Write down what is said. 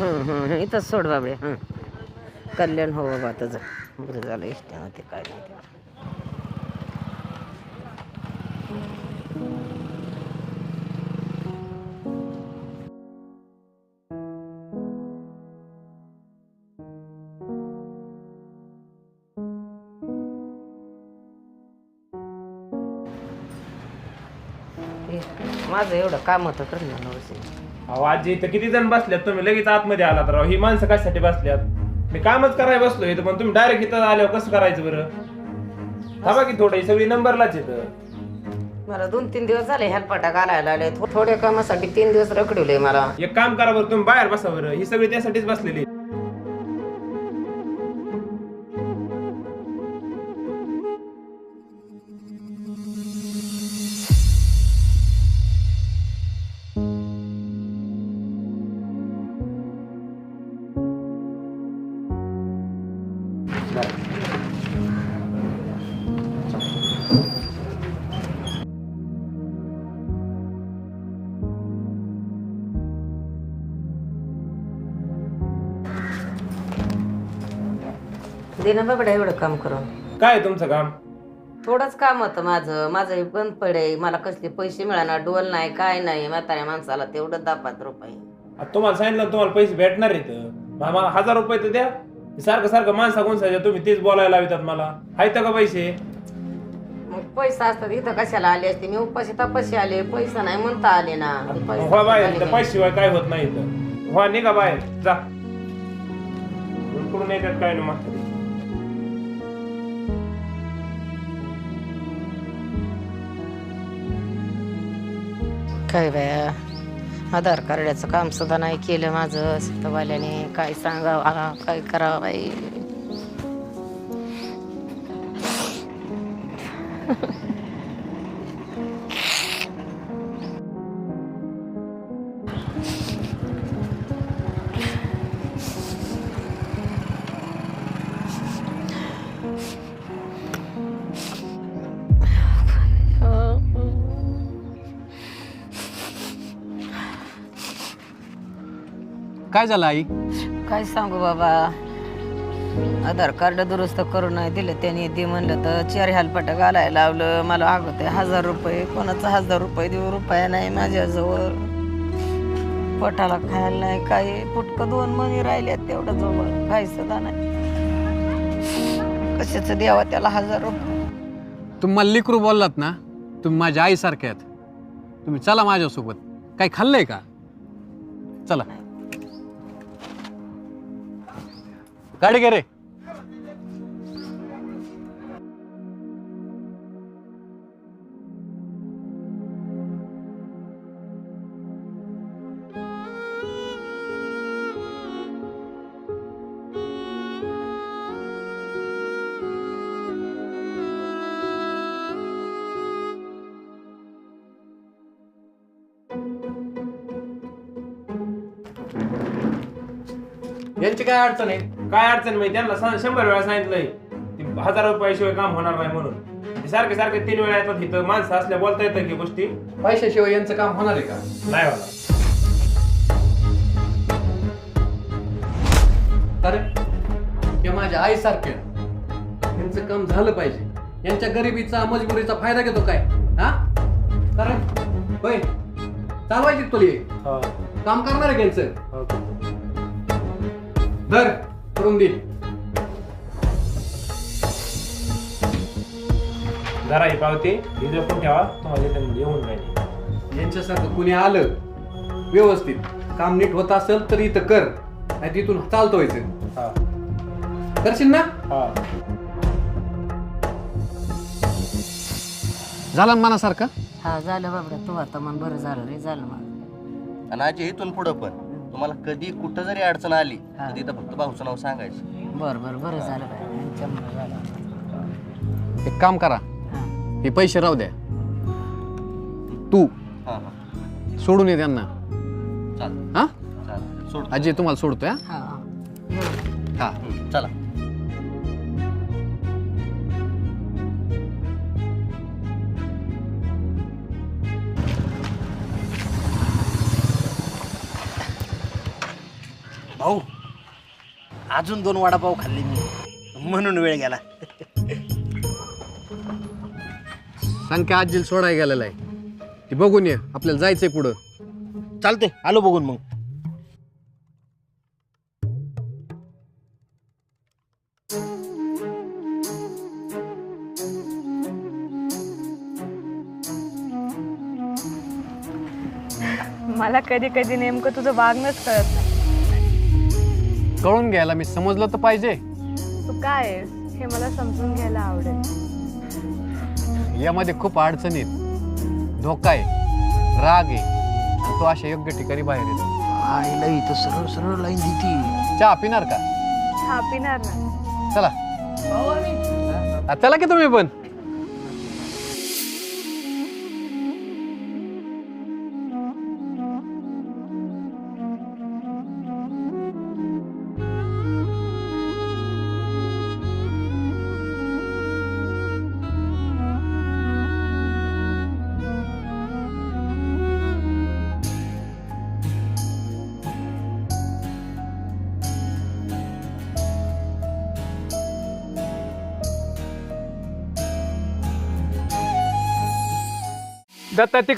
इथंच सोड बाबडे. कल्याण हो बाबा तुझं. बरं झालं इष्ट ते काय नाही ते. माझं एवढं काम होतं करणार नव्हतं. अहो आजी इथं किती जण बसल्यात, तुम्ही लगेच आतमध्ये आलात राव. ही माणसं कशासाठी बसल्यात? मी कामच करायला बसलो इथं, पण तुम्ही डायरेक्ट इथं आल्यावर कसं करायचं बरं? थांबा की थोडं, सगळी नंबरलाच येतं. मला 2-3 दिवस झाले हेलपाटा घालायला आले. थोड्या कामासाठी 3 दिवस रखडवले मला. एक काम करा बरं, तुम्ही बाहेर बसा बरं. ही सगळी त्यासाठीच बसलेली. दे ना बाबडा एवढं काम करून. काय आहे तुमचं काम? थोडंच काम होतं माझं बंद पडे. मला कसले पैसे मिळाणार, डोल नाही काय नाही. म्हाताऱ्या माणसाला तेवढं 10-5 रुपये. आता तुम्हाला सांगितलं तुम्हाला पैसे भेटणार आहेत. मला 1000 रुपये तर द्या. सारखं सारखं माणसा कोणसाच्या तुम्ही तेच बोलायला लावतात मला. आहेत का पैसे? मग पैसा असतात इथं कशाला आले असते? मी उपाशी तपाशी आले, पैसा नाही म्हणता आले ना. व्हा बाहेर, पैशाशिवाय काय होत नाही इथं. व्हा निघा बाहेर जा. कुठून येतात काय ना म्हातारी. काय बाया, आधार कार्डाचं काम सुद्धा नाही केलं माझं सीतावाल्याने. काय सांगावं, काय करावं बाई. काय झालं आई? काय सांगू बाबा, आधार कार्ड दुरुस्त करून नाही दिलं त्यांनी. दे म्हणलं तर 4 हेलपाटा घालायला लावलं. मला अगोदर 1000 रुपये, कोणाचा 1000 रुपये देऊ रुपया नाही माझ्याजवळ. पोटाला खायला नाही काय. फुटकं 2 महिने राहिल्यात तेवढं जवळ, काही सुद्धा नाही. कशाच द्यावा त्याला 1000 रुपये? तुम्ही मला लेकरू बोललात ना, तुम्ही माझ्या आईसारखे आहेत. तुम्ही चला माझ्यासोबत. काही खाल्लंय का? चला गाडी घे रे. यांची काय अडचण आहे? काय अडचण माहिती त्यांना 100 वेळा सांगितलंय 1000 रुपयाशिवाय काम होणार नाही म्हणून. ते सारखे सारखे 3 वेळा येतात इथं. माणसं असल्या बोलता येतं की गोष्टी. पैशाशिवाय यांचं काम होणार आहे का? नाही होणार. अरे हे माझ्या आईसारखे यांचं काम झालं पाहिजे. यांच्या गरिबीचा मजबुरीचा फायदा घेतो काय? हा कारण होय चालवायची तुला काम करणार आहे यांचं. धर करून दे. जरा ही पावती ही जपून ठेवा. तुम्हाला इथं येऊन राहील. यांच्यासारखं कुणी आलं व्यवस्थित काम नीट होत असेल तर इथं कर, नाही तिथून चालतो व्हायचं. करशील ना? झालं मनासारखं? हा झालं बाबा. तू आता मन बरं झालं रे. झालं मला. आणि आजी इथून पुढं पण तुम्हाला कधी कुठं जरी अडचण आली तर तिथं फक्त भाऊचं नाव सांगायचं. बरं झालं बाई. एक काम करा, हे पैसे राहू द्या. तू हां हां सोडून ये त्यांना. चालेल हा चालेल सोड. आजी तुम्हाला सोडतोय. हा चला. भाऊ अजून 2 वडापाव खाल्ले मी म्हणून वेळ गेला. संख्या आजील सोडाय गेलेला आहे. ती बघून ये, आपल्याला जायचंय पुढं. चालतंय, आलो बघून मग. मला कधी कधी नेमकं तुझं वागणंच कळत नाही. कळून घ्यायला मी समजलं तर पाहिजे. तू काय आहेस हे मला समजून घ्यायला आवडेल. यामध्ये खूप अडचणीत, धोका आहे, राग आहे, आणि तो अशा योग्य ठिकाणी बाहेर येतो. आईला इथं सरळ सरळ लाईन देती. चहा पिणार का? हा पिणार ना. चला चला की तुम्ही पण. दत्ता ती